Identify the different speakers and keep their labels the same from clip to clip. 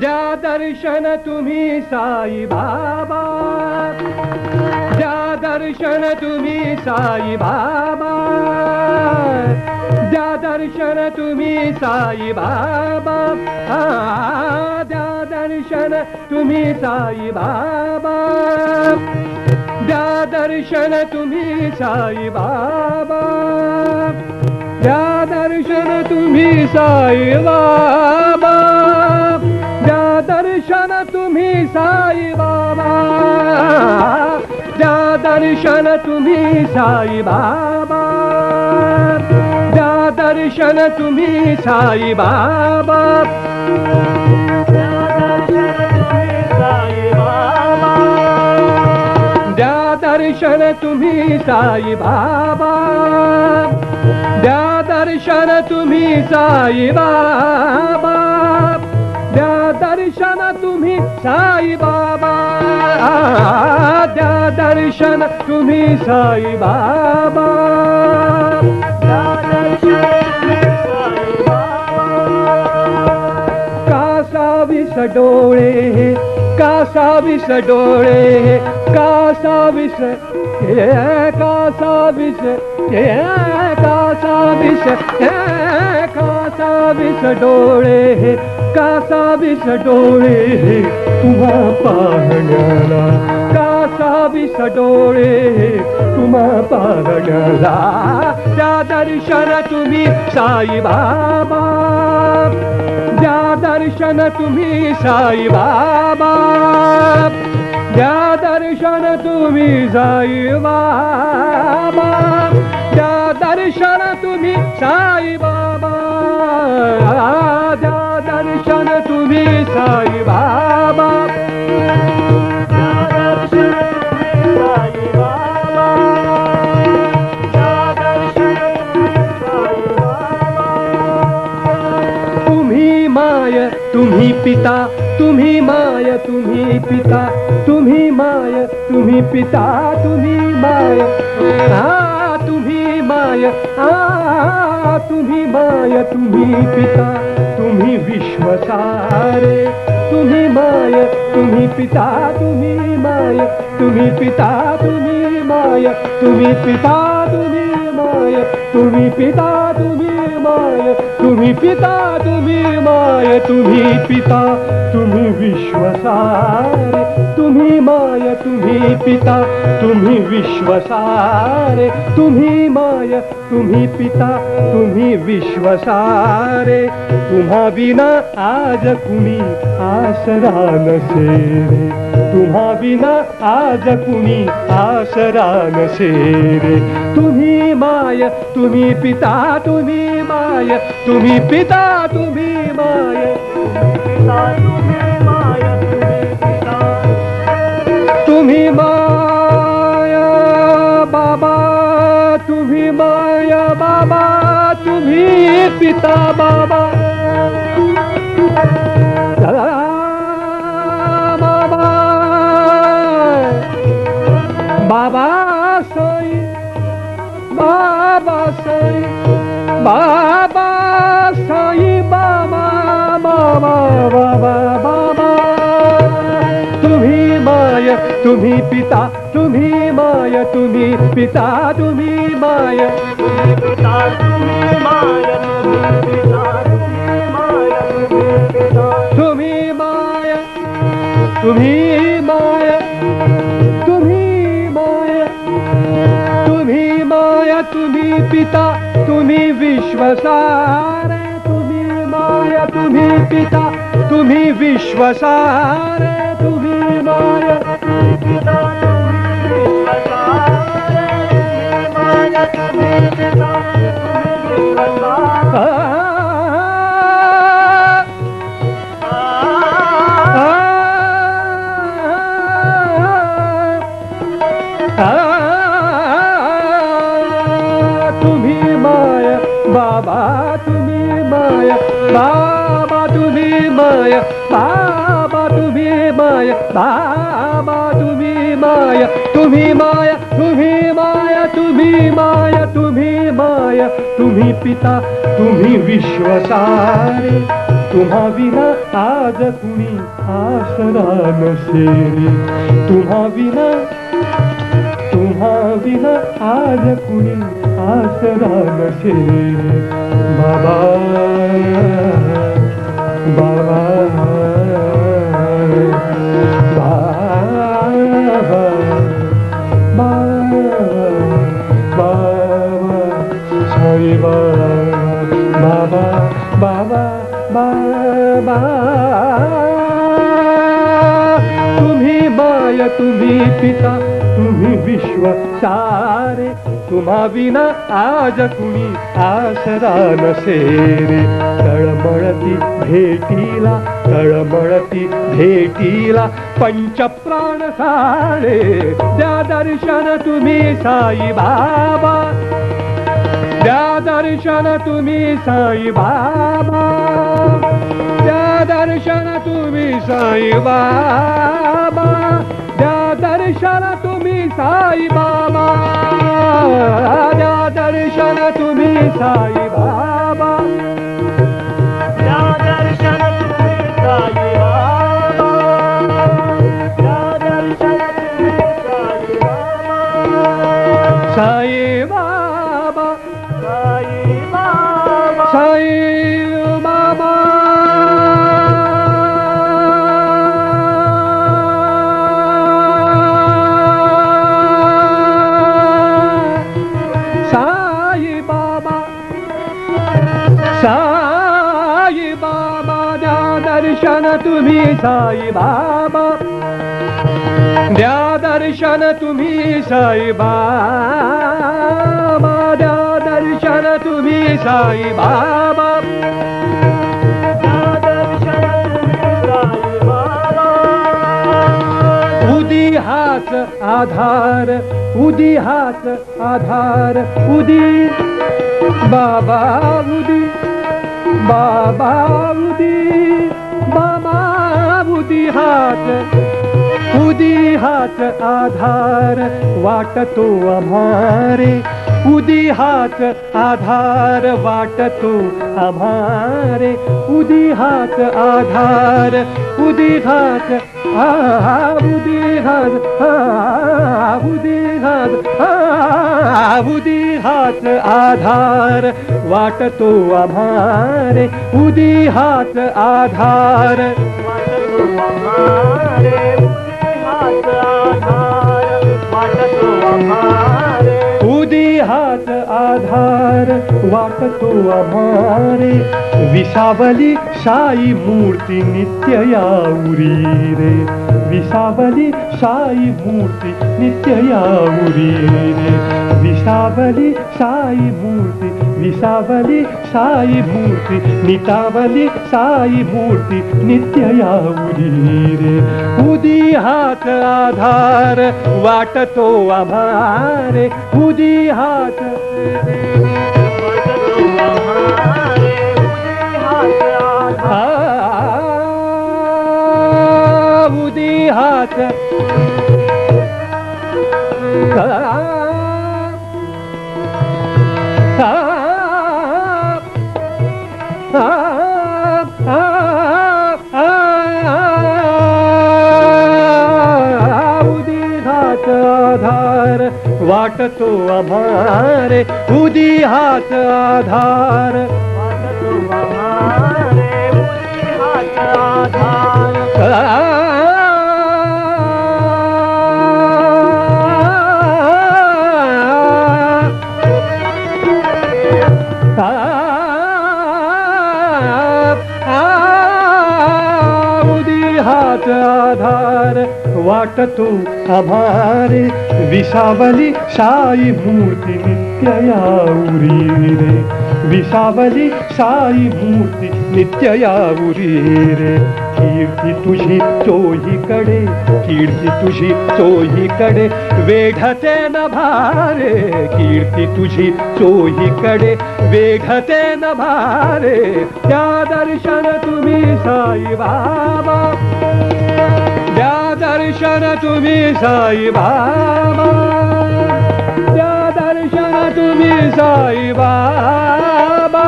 Speaker 1: द्या दर्शन तुम्ही साई बाबा, द्या दर्शन तुम्ही साई बाबा, द्या दर्शन तुम्ही साई बाबा, द्या दर्शन तुम्ही साई बाबा, द्या दर्शन तुम्ही साई बाबा, द्या दर्शन तुम्ही साई बाबा, द्या दर्शन तुम्ही साई बाबा, द्या दर्शन तुम्ही साई बाबा, द्या दर्शन तुम्ही साई बाबा, द्या दर्शन तुम्ही साई बाबा, द्या दर्शन तुम्ही साई बाबा, द्या दर्शन तुम्ही साई बाबा, द्या दर्शन तुम्ही साई बाबा, द्या दर्शन तुम्ही साई बाबा. कासावीस डोळे, कासावीस डोळे, कासावीस कासावीस कासावीस कासावीस डोळे, कासावीस डोळे तुम्हा पाहण्याला, कासावीस डोळे तुम्हा पाहण्याला, द्या दर्शन तुम्ही साई बाबा, द्या दर्शन तुम्ही साई बाबा, द्या दर्शन तुम्ही साई बाबा, द्या दर्शन तुम्ही साई बाबा, द्या दर्शन तुम्ही साई बाबा, द्या दर्शन तुम्ही साई बाबा, द्या दर्शन तुम्ही साई बाबा. तुम्ही माय तुम्ही पिता, तुम्ही माय तुम्ही पिता, तुम्ही माय तुम्ही पिता, तुम्ही माय, तुम्ही माय, तुम्ही माय तुम्ही पिता, तुम्ही विश्वसारे, तुम्ही माय तुम्ही पिता, तुम्ही माय तुम्ही पिता, तुम्ही माय तुम्ही पिता, तुम्ही माय तुम्ही पिता, तुम्ही माय तुम्ही पिता, तुम्ही माय तुम्ही पिता, तुम्ही विश्वसारे, तुम्ही माय तुम्ही पिता, तुम्ही विश्वसारे, तुम्ही माय तुम्ही पिता, तुम्ही विश्वसारे. तुम्हा विना आज कुणी आसरा नसे रे, तुम्हा विना आज कुणी आसरा नसे रे. तुम्ही माय तुम्ही पिता, तुम्ही माय तुम्ही पिता, तुम्ही माय तुम्ही माय तुम्ही पिता, तुम्ही माया बाबा, तुम्ही माया बाबा, तुम्ही पिता बाबा, बाबा बाबा साई, बाबा साई, बाबा साई बाबा, बाबा बाबा बाबा. तुम्ही माय तुम्ही पिता, तुम्ही माय तुम्ही पिता, तुम्ही माय तुम्ही पिता, तुम्ही माय तुम्ही पिता, तुम्ही माय तुम्ही पिता, तुम्ही माय तुम्ही माय तुम्ही माय तुम्ही माय तुम्ही पिता, तुम्ही विश्वसारे, तुम्ही माय तुम्ही पिता, तुम्ही विश्वसारे, तुम्ही माय तुम्ही पिता, तुम्ही विश्वसारे, तुम्ही माय तुम्ही पिता, तुम्ही विश्वसारे. तुम्ही माय बाबा, तुम्ही माय बाबा, तुम्ही माय बाबा, तुम्ही माय बाबा, तुम्ही माय, तुम्ही माय, तुम्ही माय, तुम्ही माय, तुम्ही माय, तुम्ही पिता, तुम्ही विश्वसारे. तुम्हा विना आज कुणी आसरा नसे रे तुम्हा विना आज कुणी आसरा नसे रे बाबा बाबा बाबा बाबा साई बाबा बाबा बाबा तुम्ही माय तुम्ही पिता तुम्ही विश्व सारे तुम्हा विना आज कुणी आसरा नसे रे तळमळती भेटीला पंचप्राण साळे द्या दर्शन तुम्ही साई बाबा द्या दर्शन तुम्ही साई बाबा द्या दर्शन तुम्ही साई बाबा द्या दर्शन तुम्ही साई बाबा द्या दर्शन तुम्ही साई बाबा द्या दर्शन तुम्ही साई बाबा द्या दर्शन तुम्ही साई बाबा साई बाबा साई बाबा साई बाबा साई बाबा द्या दर्शन तुम्ही साई बाबा द्या दर्शन तुम्ही साई बाबा द्या दर्शन तुम्ही साई बाबा द्या दर्शन तुम्ही साई बाबा उदी हाच आधार उदी हाच आधार उदी बाबा उदी बाबा उदी बाबा उदी हाच आधार वाटतो आम्हारे उदी हाच आधार वाटतो आम्हारे उदी हाच आधार उदी हाच उदी हाच उदी हाच आधार वाटतो आम्हारे उदी हाच आधार वाटतो आम्हारे उदी हाच आधार वाटतो आम्हारे विसावली साई मूर्ती नित्य याउरी रे विसावली साई मूर्ती नित्य याउरी रे विसावली साई मूर्ती विसावली साई मूर्ती नितावली साई मूर्ती नित्य याउरी रे उदी हाच आधार वाटतो आम्हारे उदी हाच उदी हाच आधार वाटतो आम्हारे उदी हाच आधार वाटतो आम्हारे उदी हाच आधार उदी हाच आधार वाटतो आम्हारे विसावली साई मूर्ती नित्य याउरी रे विसावली साई मूर्ती नित्य याउरी रे कीर्ती तुझी चोहीकडे कीर्ती तुझी चोहीकडे वेढते न भारे कीर्ती तुझी चोहीकडे वेढते न भारे त्या दर्शन तुम्ही साई बाबा द्या दर्शन तुम्ही साई बाबा द्या दर्शन तुम्ही साई बाबा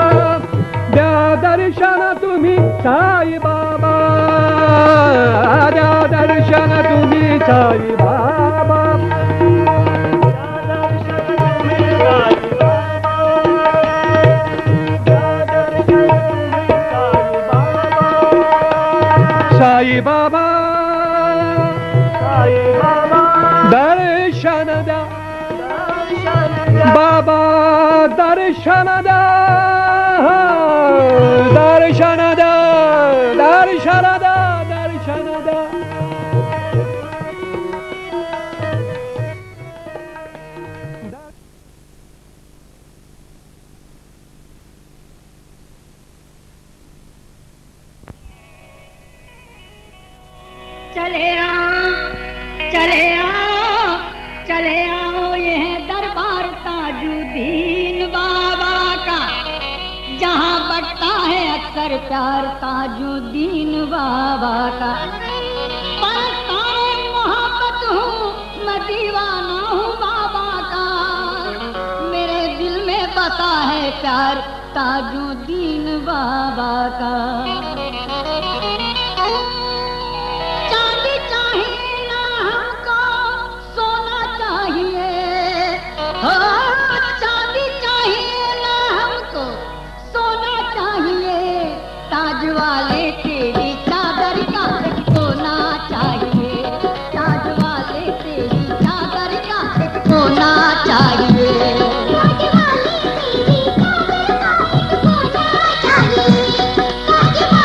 Speaker 1: द्या दर्शन तुम्ही साई बाबा द्या दर्शन तुम्ही साई बाबा साई बाबा दर्शन द्या बाबा दर्शन द्या दर्शन द्या दर्शन द्या दर्शन द्या
Speaker 2: चले आओ चले आओ चले आओ यह दरबार ताजुद्दीन बाबा का जहाँ बढ़ता है अक्सर प्यार ताजुद्दीन बाबा का परस्ताने मोहब्बत हूँ मैं दीवाना हूँ बाबा का मेरे दिल में बसा है प्यार ताजुद्दीन बाबा का ताज वाले तेरी चादर का सोना चाहिए ताज वाले तेरी चादर का सोना चाहिए ताज वाले तेरी चादर का सोना चाहिए ताज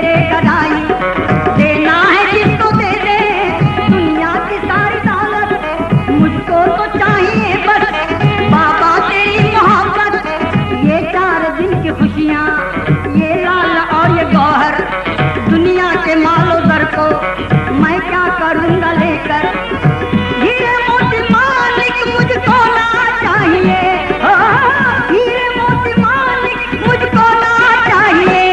Speaker 2: तेरे गदाई, देना है जिसको दे दे दुनिया की सारी दौलत, मुझको तो चाहिए बस बाबा तेरी मोहब्बत। ये 4 दिन की खुशियाँ, ये लाल और ये गौहर, दुनिया के मालो दर को मैं क्या करूँगा लेकर। हीरे मोती मालिक मुझको ना चाहिए, हीरे मोती मालिक मुझको ना चाहिए,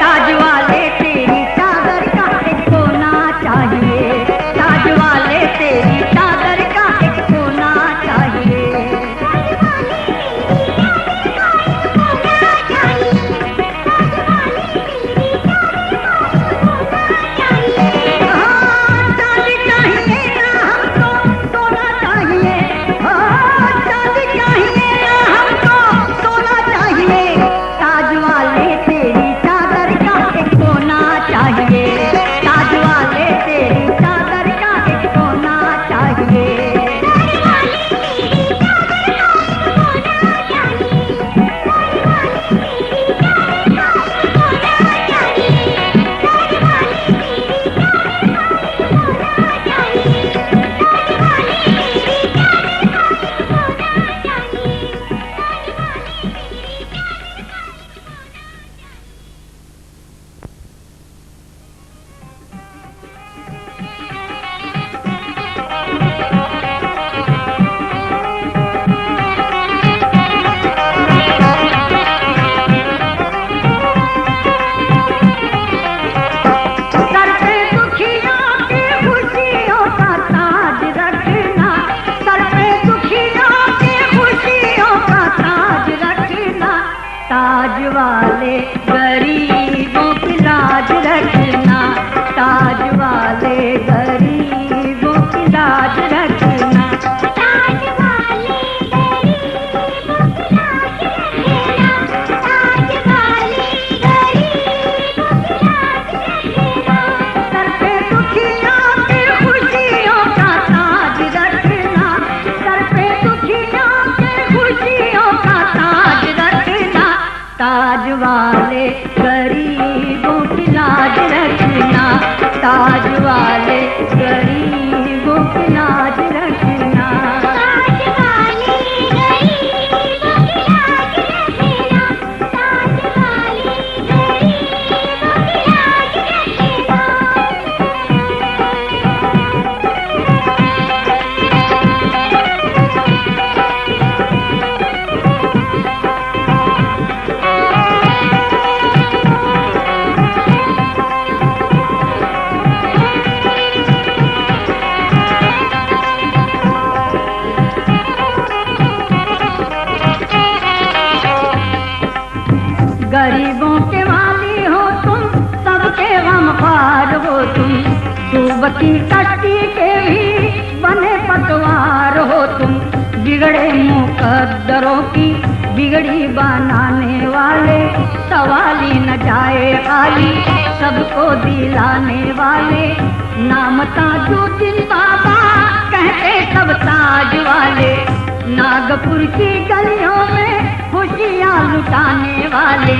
Speaker 2: ताज वाले तेरी चादर का एक सोना चाहिए, ताज वाले तेरी चादर का एक सोना चाहिए। ताज वाले गरीबों की लाज रखना, ताज वाले गरीबों की लाज रखना, ताज वाले गरीबों की लाज रखना, ताज वाले गरीबों की लाज रखना, सर पे दुखियों की खुशियों का ताज रखना, सर पे दुखियों की खुशियों का ताज रखना, ताज वाले गरीबों की लाज रखना, ताज वाले गरीबों की लाज रखना, ताज वाले गरीबों की लाज रखना, ताज वाले गरीबों की लाज रखना। गरीबों के वाली हो तुम, सबके गमख्वार हो तुम, डूबती कश्ती के भी बने पतवार हो तुम, बिगड़े मुकद्दरों की बिगड़ी बनाने वाले, सवाली न जाए खाली सबको दिलाने वाले, नाम ताजुद्दीन बाबा कहते सब ताज वाले, नागपुर की गलियों में खुशियाँ लुटाने वाले,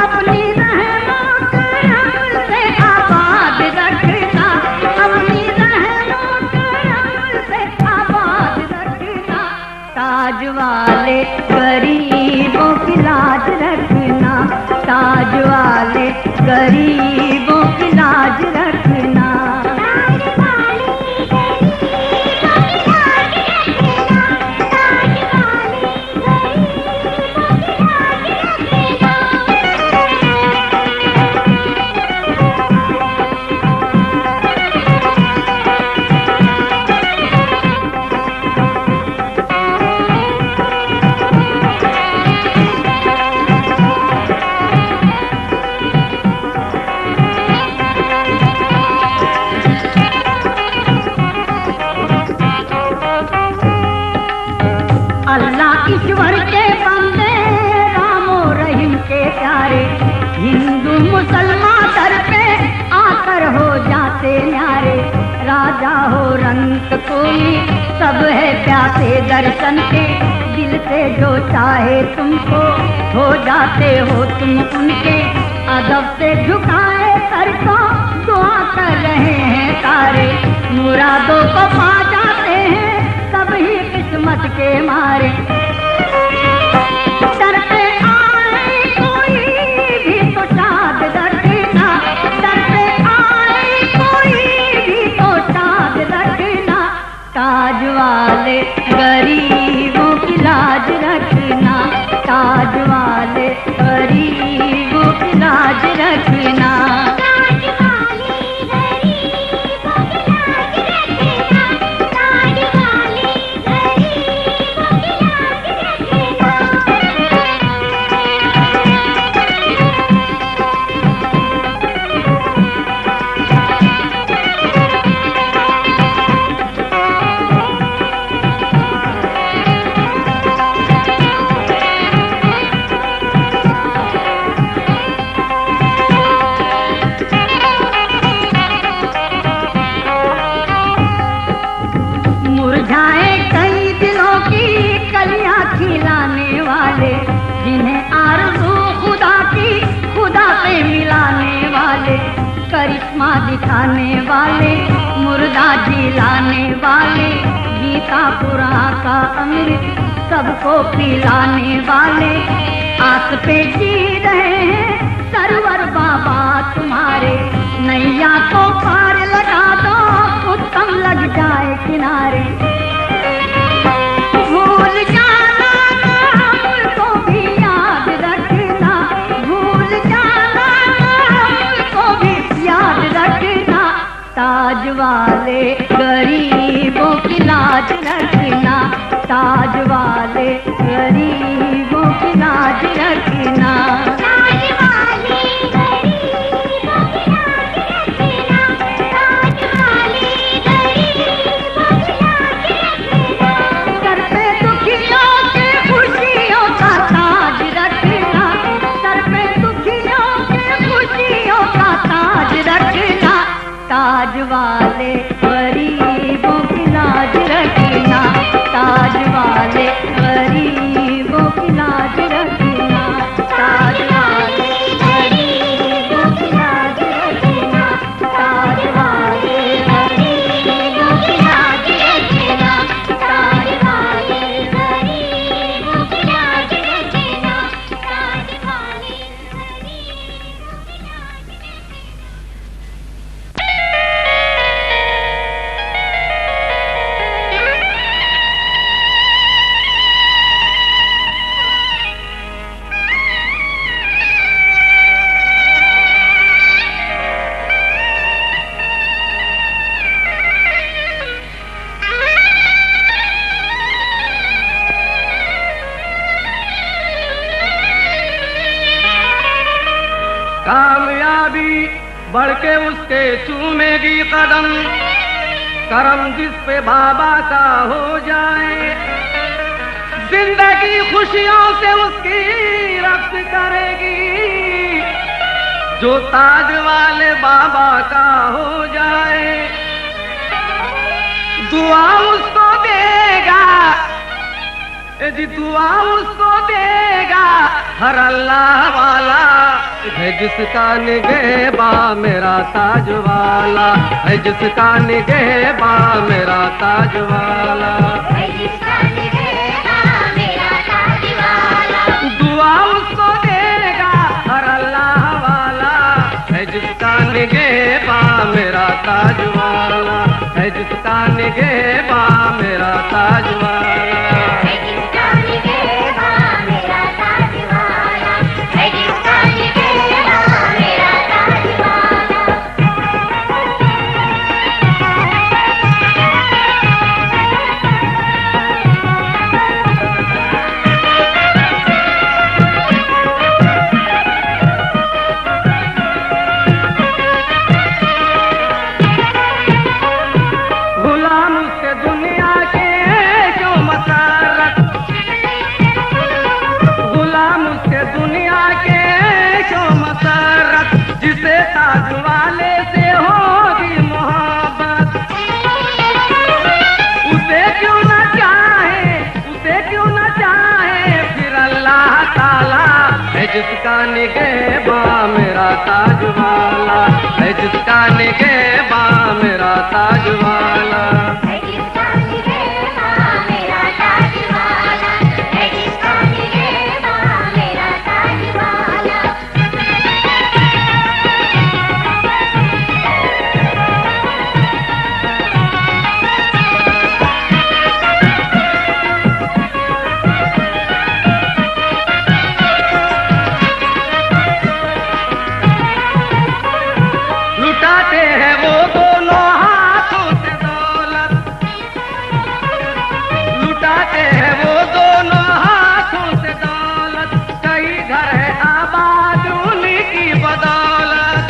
Speaker 2: अपनी रहमों करम से आबाद रखना, अपनी रहमों करम से आबाद रखना, ताज वाले गरीबों की लाज रखना, ताज वाले गरीबों की लाज रखना, ताज वाले गरीबों की लाज रखना, ताज वाले गरीबों की लाज अल्लाह ईश्वर के बंदे, रामो रहीम के प्यारे, हिंदू मुसलमान दर पे आकर हो जाते न्यारे, राजा हो रंग कोई सब है प्यासे दर्शन के, दिल से जो चाहे तुमको हो जाते हो तुम उनके, अदब से झुकाए सर को दुआ कर रहे हैं तारे, मुरादों को पा जाते हैं कभी किस्मत के मारे। सर पे आए कोई भी तो शाद रखना, सर पे आए कोई भी तो शाद रखना, ताज वाले गरीबों की लाज रखना, ताज वाले गरीबों की लाज रखना। खिलाने वाले जिन्हें आरज़ू खुदा की खुदा से मिलाने वाले, करिश्मा दिखाने वाले, मुर्दा जिलाने वाले, गीता कुरान का अमृत सबको पिलाने वाले, आस पे जी रहे हैं सरवर बाबा तुम्हारे, नैया को पार लगा दो उत्तम लग जाए किनारे। भूल जाना हमको भी याद रखना, भूल जाना हमको भी याद रखना, ताज वाले गरीबों की लाज रखना, ताज वाले गरीबों की लाज रखना। ताज वाले गरीबों की लाज रखना, ताज वाले गरीबों की लाज रखना, सर पे दुखियों के खुशियों का ताज रखना, सर पे दुखियों के खुशियों का ताज रखना, ताज वाले गरीबों की लाज रखना, ताज वाले गरीबों की लाज रखना, ताज वाले गरीबों की लाज रखना, ताज वाले गरीबों की लाज रखना, ताज वाले गरीबों की लाज रखना, ताज वाले गरीबों की लाज
Speaker 1: कामयाबी बढ़ के उसके चूमेगी कदम, करम जिस पे बाबा का हो जाए, जिंदगी खुशियों से उसकी रक्त करेगी, जो ताज वाले बाबा का हो जाए। दुआ उसको देगा जी, दुआ उसको देगा हर अल्लाह वाला है, जिसका निगहबा मेरा ताज वाला है, जिसका निगहबा मेरा ताज वाला है, जिसका निगहबा मेरा ताज वाला। दुआ उसको देगा हर अल्लाह वाला है, जिसका निगहबा मेरा ताज वाला है, जिसका निगहबा मेरा ताज वाला। गुलाम उसके दुनिया के क्यों जिसका निगहबा मेरा ताज वाला, है जिसका निगहबा मेरा ताज वाला।
Speaker 2: है जिसका निगहबा मेरा ताज वाला, है जिसका निगहबा मेरा ताज वाला।
Speaker 1: लुटाते हैं वो दोनों हाथों से दौलत, लुटाते हैं वो दोनों हाथों से दौलत, कई घर है आबाद उन्हीं की बदौलत।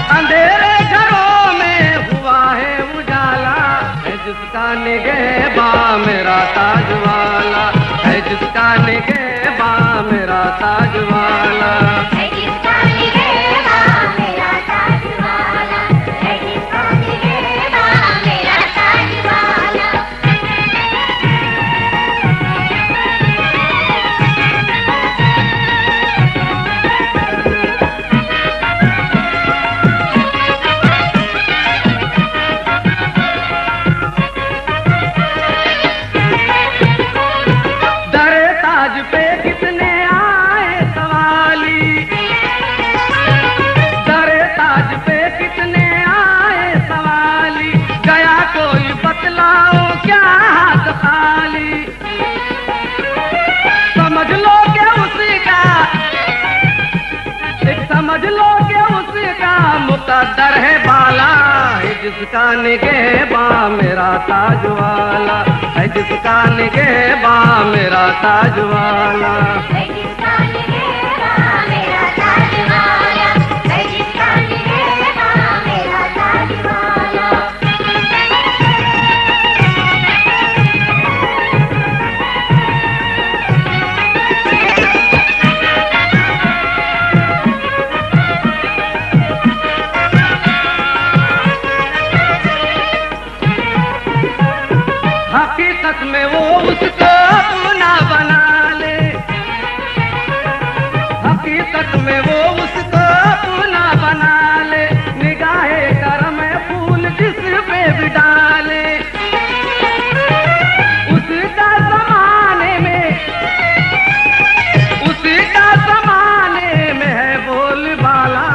Speaker 1: अंधेरे घरों में हुआ है उजाला, है जिसका निगहबा मेरा ताज वाला, है जिसका निगहबा मेरा ताज वाला।
Speaker 2: है जिसका निगहबा मेरा ताज वाला, है जिसका निगहबा मेरा ताज वाला।
Speaker 1: दरे ताज पे कितने आए सवाली, दरे ताज पे कितने आए सवाली, गया कोई बतलाओ क्या हाथ खाली। समझ लो कि उसी का, एक समझ लो कि उसी का मुकद्दर है बाला, है जिसका निगहबा मेरा ताज वाला, है जिसका निगहबा मेरा ताज वाला।
Speaker 2: है जिसका निगहबा मेरा ताज वाला, है जिसका निगहबा मेरा ताज वाला।
Speaker 1: हकीकत में वो उसको अपना बना ले, हकीकत में वो उसको अपना बना ले, निगाहे करम फूल जिस पे भी डाले। उसका जमाने में, उसका जमाने में है बोलबाला,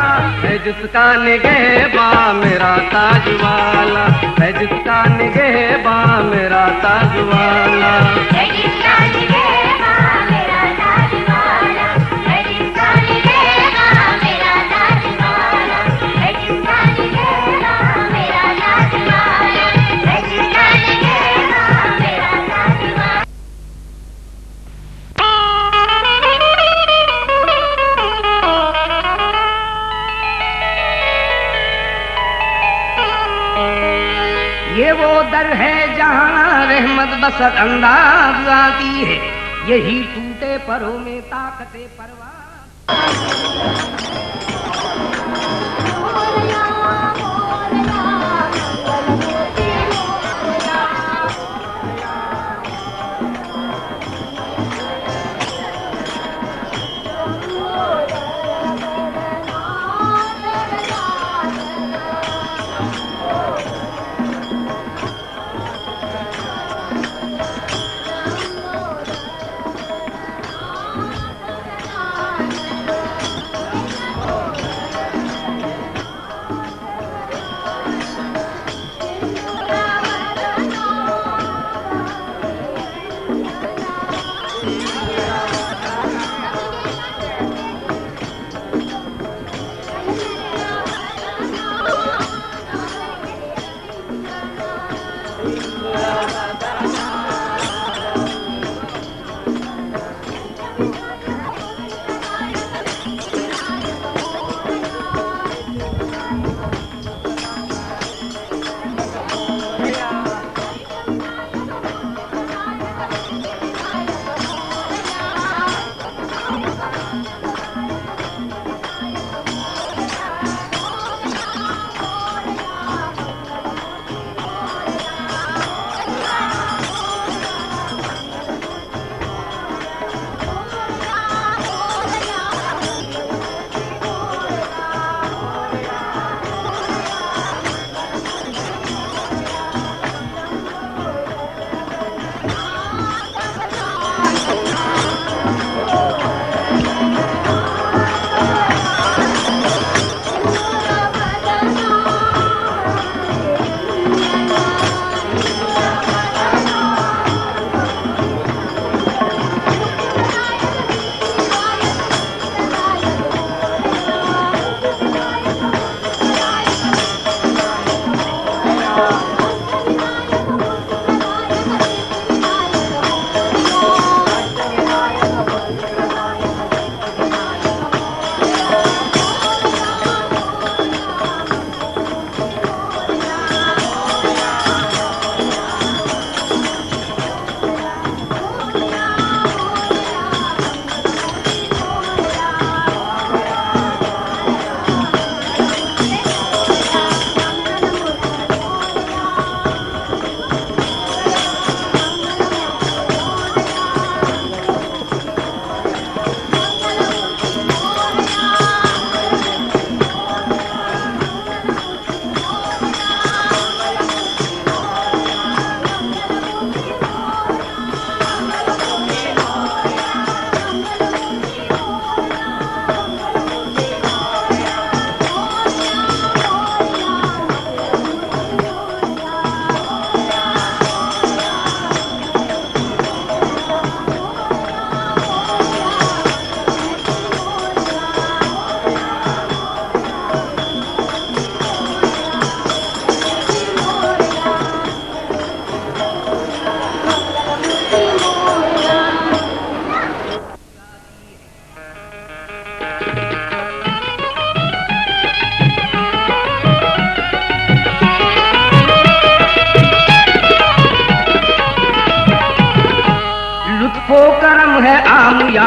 Speaker 1: है जिसका निगहबा मेरा ताज वाला, है जिसका निगहबा मेरा ताज वाला।
Speaker 2: है जिसका निगहबा मेरा ताज वाला, है जिसका निगहबा मेरा ताज वाला, है जिसका निगहबा मेरा ताज वाला, है जिसका निगहबा मेरा ताज वाला।
Speaker 1: ये वो दर है जहाँ रहमत बसत अंदाज आती है, यही टूटे परों में ताकते परवाह।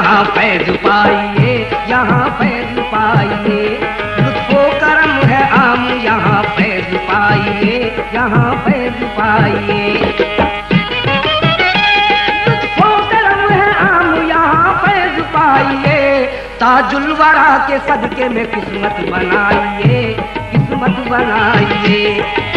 Speaker 1: यहाँ फैज पाइए, यहाँ फैज पाइए। लुत्फो करम है आम, यहाँ फैज पाइए, यहाँ फैज पाइए। लुत्फो करम है आम, यहाँ फैज पाइए। ताजुल वरा के सदके में किस्मत बनाइए, किस्मत बनाइए।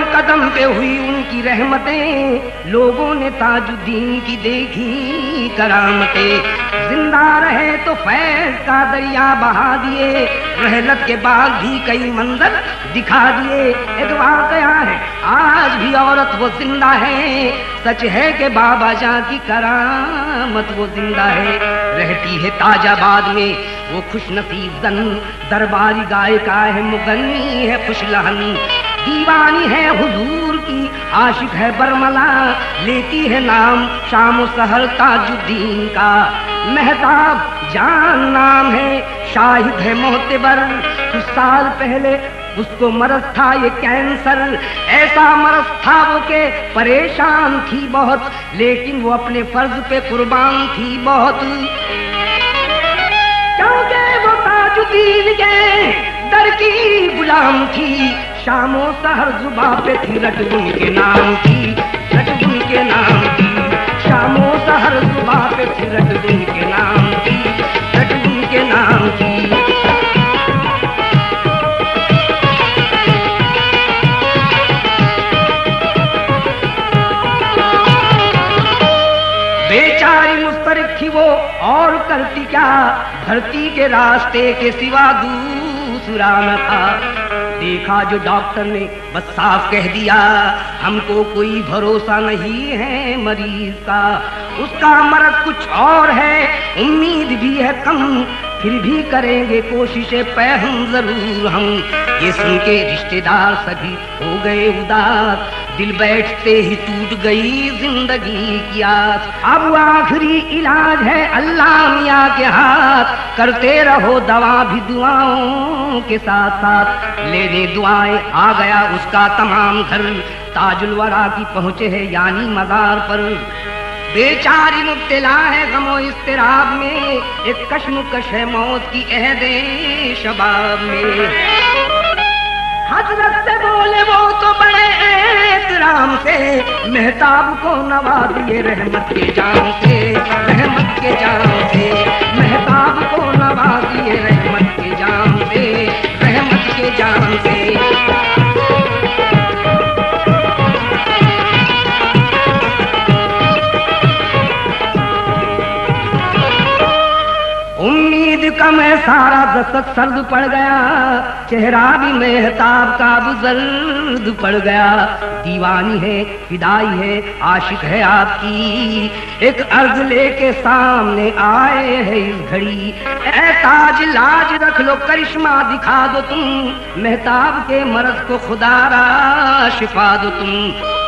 Speaker 1: कदम पे हुई उनकी रहमतें, लोगों ने ताजुद्दीन की देखी करामतें। जिंदा रहे तो फैज का दरिया बहा दिए, रहलत के बाद भी कई मंजर दिखा दिए। एक वाकया है आज भी औरत वो जिंदा है, सच है कि बाबा जान की करामत वो जिंदा है। रहती है ताजाबाद में वो खुश नसीब जन, दरबारी गायिका है मुगन्नी है खुश लहन। दीवानी है हुजूर की, आशिक है बरमला, लेती है नाम शाम सहर ताजुद्दीन का। महताब जान नाम है, शाहिद है मोहतबर। कुछ साल पहले उसको मरज था ये कैंसर, ऐसा मरज था वो के परेशान थी बहुत, लेकिन वो अपने फर्ज पे कुर्बान थी बहुत। क्योंकि वो ताजुद्दीन के दर की गुलाम थी, शामो सहर जुबा पे थी रट उनके नाम की, रट उनके नाम की। शामो सहर जुबा पे थी रट उनके नाम की, रट उनके नाम की। बेचारी मुस्तरिक थी वो और करती क्या, धरती के रास्ते के सिवा दूसरा न था। देखा जो डॉक्टर ने बस साफ कह दिया, हमको कोई भरोसा नहीं है मरीज का, उसका मर्ज कुछ और है, उम्मीद भी है कम, फिर भी करेंगे कोशिशें पे हम जरूर हम। ये सुन के रिश्तेदार सभी हो गए उदास, दिल बैठते ही टूट गई जिंदगी की आस। अब आखिरी इलाज है अल्लाह मियाँ के हाथ, करते रहो दवा भी दुआओं के साथ साथ। लेने दुआएं आ गया उसका तमाम घर, ताजुल वरा की पहुँचे है यानी मज़ार पर। बेचारी मुब्तला है गमो इस्तिराब में, एक कश्मकश है मौत की अहदे शबाब में। हजरत से बोले वो तो बड़े एहतराम से, महताब को नवाजिए रहमत के जाम से, रहमत के जाम से। महताब को नवाजिए रहमत के जाम से, रहमत के जाम से। उम्मीद कम है सारा दस्तक सर्द पड़ गया, चेहरा भी महताब का बुजर्द पड़ गया। दीवानी है फिदाई है आशिक है आपकी, एक अर्ज लेके सामने आए है इस घड़ी। ऐ ताज लाज रख लो करिश्मा दिखा दो तुम, महताब के मर्ज को खुदारा शिफा दो तुम।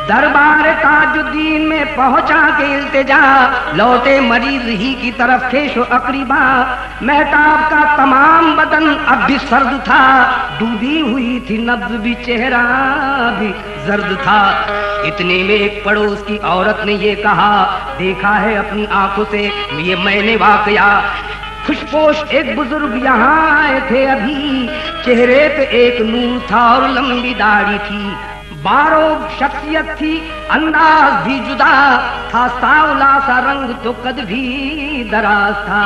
Speaker 1: दरबार ताजुद्दीन में पहुंचा के इल्तिजा, लौटे मरीज ही की तरफ खेशो अकरीबा। महताब का तमाम बदन अब भी सर्द था, डूबी हुई थी नब्ज भी, चेहरा भी जर्द था। इतने में एक पड़ोस की औरत ने ये कहा, देखा है अपनी आंखों से ये मैंने वाकया। खुशपोश एक बुजुर्ग यहाँ आए थे अभी, चेहरे पे एक नूर था और लंबी दाढ़ी थी। बारोब शख्सियत थी, अंदाज भी जुदा था, सावला सा रंग तो कद भी दराज था।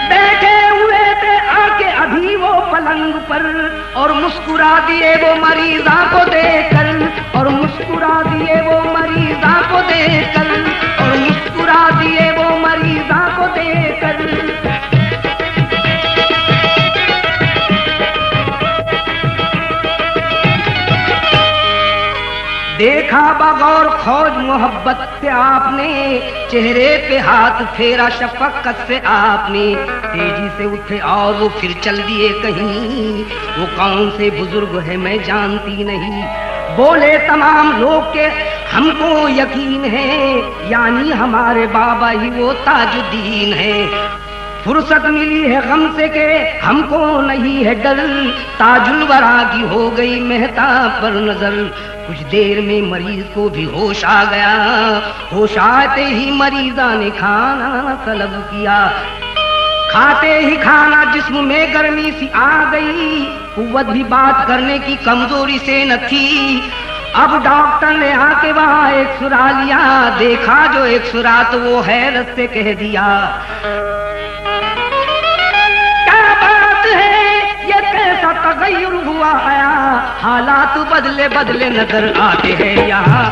Speaker 1: बैठे हुए थे आके अभी वो पलंग पर, और मुस्कुरा दिए वो मरीजा को देखकर, और मुस्कुरा दिए वो मरीजा को देखकर, और मुस्कुरा दिए वो मरीजा को देखकर। देखा बगौर खौज मोहब्बत से आपने, चेहरे पे हाथ फेरा शफकत से आपने। तेजी से उठे और वो फिर चल दिए कहीं, वो कौन से बुजुर्ग है मैं जानती नहीं। बोले तमाम लोग के हमको यकीन है, यानी हमारे बाबा ही वो ताजुद्दीन है। फुर्सत मिली है गम से के हमको नहीं है डर, ताजुल वरा की हो गई मेहताब पर नजर। कुछ देर में मरीज को भी होश आ गया, होश आते ही मरीजा ने खाना तलब किया। खाते ही खाना जिस्म में गर्मी सी आ गई, कुव्वत भी बात करने की कमजोरी से न थी। अब डॉक्टर ने आके वहाँ एक सुरा लिया, देखा जो एक सुरा तो वो हैरत से कह दिया, तगय्युर हुआ आया, हालात बदले बदले नजर आते हैं यहाँ,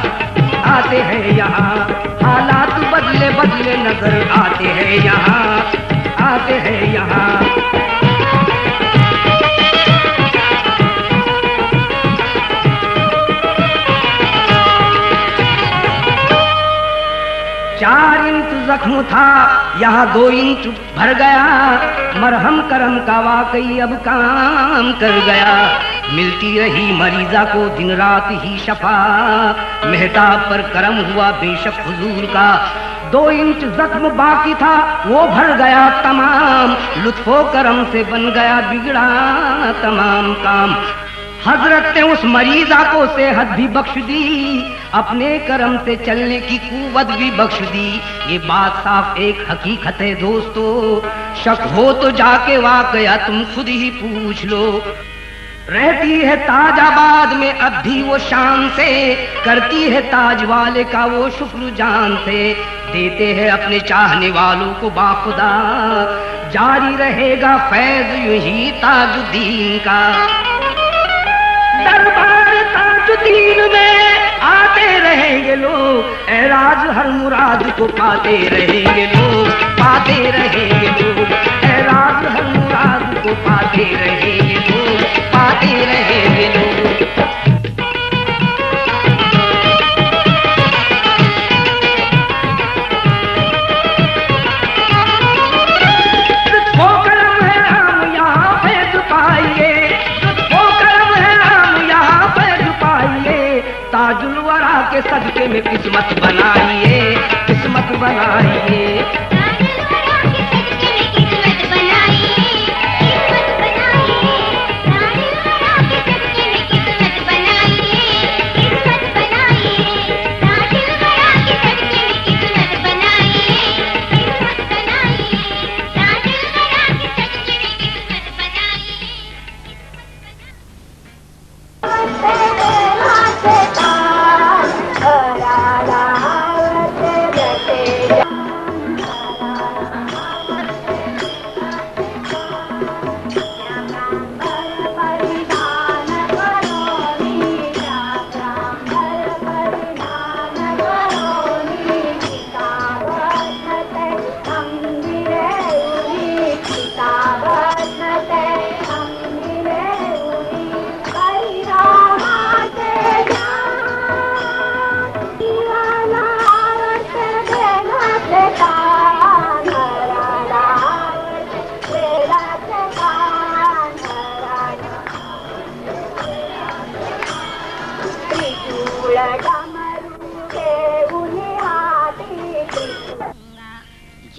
Speaker 1: आते हैं यहाँ। हालात बदले बदले नजर आते हैं यहाँ, आते हैं यहाँ। चार इंच जख्म था, यहाँ 2 इंच भर गया। मरहम करम का वाकई अब काम कर गया। मिलती रही मरीजा को दिन रात ही शफा, मेहताब पर करम हुआ बेशक हुजूर का। 2 इंच जख्म बाकी था वो भर गया तमाम, लुत्फो करम से बन गया बिगड़ा तमाम काम। हजरत ने उस मरीजा को सेहत भी बख्श दी, अपने करम से चलने की कुव्वत भी बख्श दी। ये बात साफ एक हकीकत है दोस्तों, शक हो तो जाके वाकया तुम खुद ही पूछ लो। रहती है ताजाबाद में अब भी वो शान से, करती है ताज वाले का वो शुक्र जान से। देते हैं अपने चाहने वालों को बाखुदा, जारी रहेगा फैज यूं ही ताजुद्दीन का। दरबार ताजुद्दीन में आते रहेंगे लोग, एराज हर मुराद को पाते रहेंगे लोग, पाते रहेंगे लोग। एराज हर मुराद को पाते रहेंगे लोग, पाते रहेंगे लोग। वो करम है हम यहाँ फैज पाइए, ताजुल वरा के सदके में किस्मत बनाइए, किस्मत बनाइए।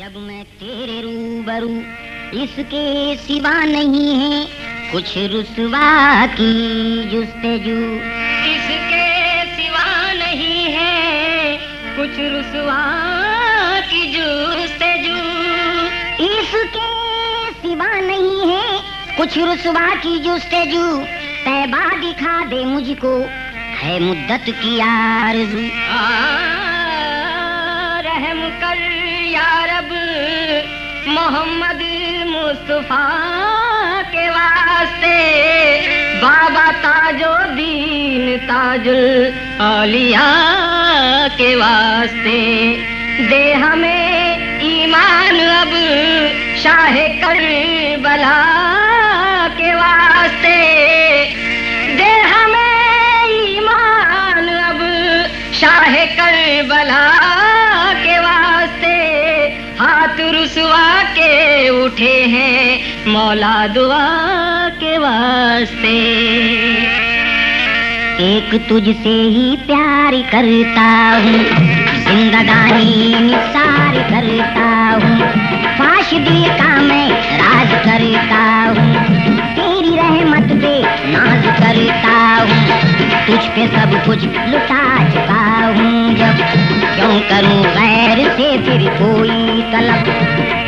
Speaker 3: जब मैं तेरे रूबरू इसके सिवा नहीं है कुछ रुसवा की जुस्तेजू, इसके सिवा नहीं है कुछ रुसवा की जुस्तेजू, इसके सिवा नहीं है कुछ रुसवा की जुस्तेजू। तैबा दिखा दे मुझको है मुद्दत की आरज़ू, रहम कर या रब मोहम्मद मुस्तफा के वास्ते, बाबा ताजुद्दीन ताजुल औलिया के वास्ते। दे हमें ईमान अब शाह करबला के वास्ते, दे हमें ईमान अब मौला दुआ के वास्ते। एक तुझसे ही प्यार करता हूँ, जिंदगानी निसार करता हूँ, फाश दिल का मैं राज करता हूँ, तेरी रहमत पे नाज करता हूँ, तुझ पे सब कुछ लुटा चुका हूँ जब, क्यों करूँ गैर से फिर कोई तलब,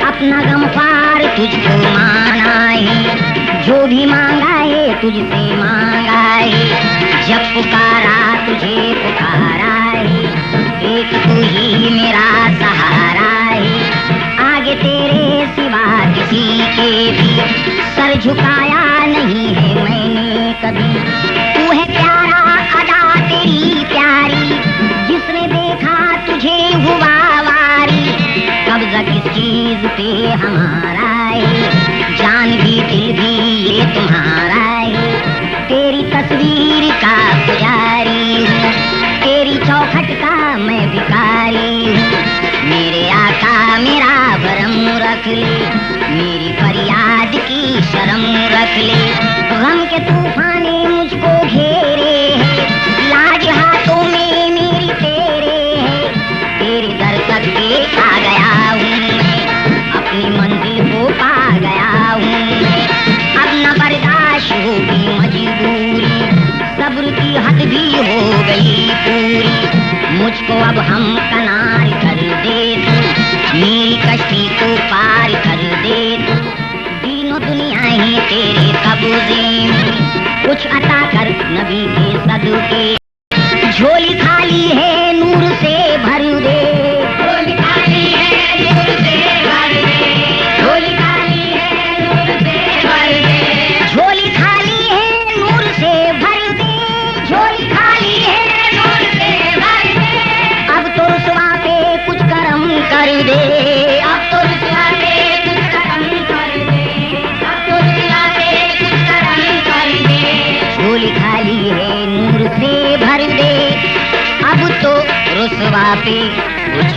Speaker 3: अपना गमख्वार तुझको माना है, जो भी मांगा है तुझसे मांगा है, जब पुकारा तुझे पुकारा है, एक तू ही मेरा सहारा है, आगे तेरे सिवा किसी के भी सर झुकाया नहीं है मैंने कभी, तू है प्यारा अदा तेरी प्यारी, जिसने देखा तुझे हुआ वारी, कब्जा किस चीज पे हमारा है, जान भी दिल भी ये तुम्हारा है, तेरी तस्वीर का पुजारी हूँ, तेरी चौखट का मैं भिखारी हूँ, मेरे आका मेरा भरम रख ले, मेरी फरियाद की शर्म रख ले, गम के तूफाने मुझको घेरे हैं, लाज हाथों में मेरी तेरे है, तेरे दर तक के आ गया हूँ मैं, अपनी मंजिल को पा गया हूँ मैं, अब न बर्दाश्त होगी मजबूरी, सब्र की हद भी हो गई पूरी, मुझको अब हम कनार कर दे तू, मेरी कश्ती को पार कर दे तू, तीनों दुनिया ही तेरे कब्जे में, कुछ अता कर नबी के सदके, झोली खाली है नूर से भर दे, झोली खाली है नूर से भर दे, झोली खाली है नूर से भर दे, झोली खाली है नूर से भर दे, झोली खाली है नूर से भर दे, अब तो रुसवा पे कुछ करम कर दे, अब तो रुसवा पे कुछ करम कर दे, अब तो रुसवा पे कुछ करम कर दे, झोली खाली है नूर से भर दे, अब तो रुसवा पे कुछ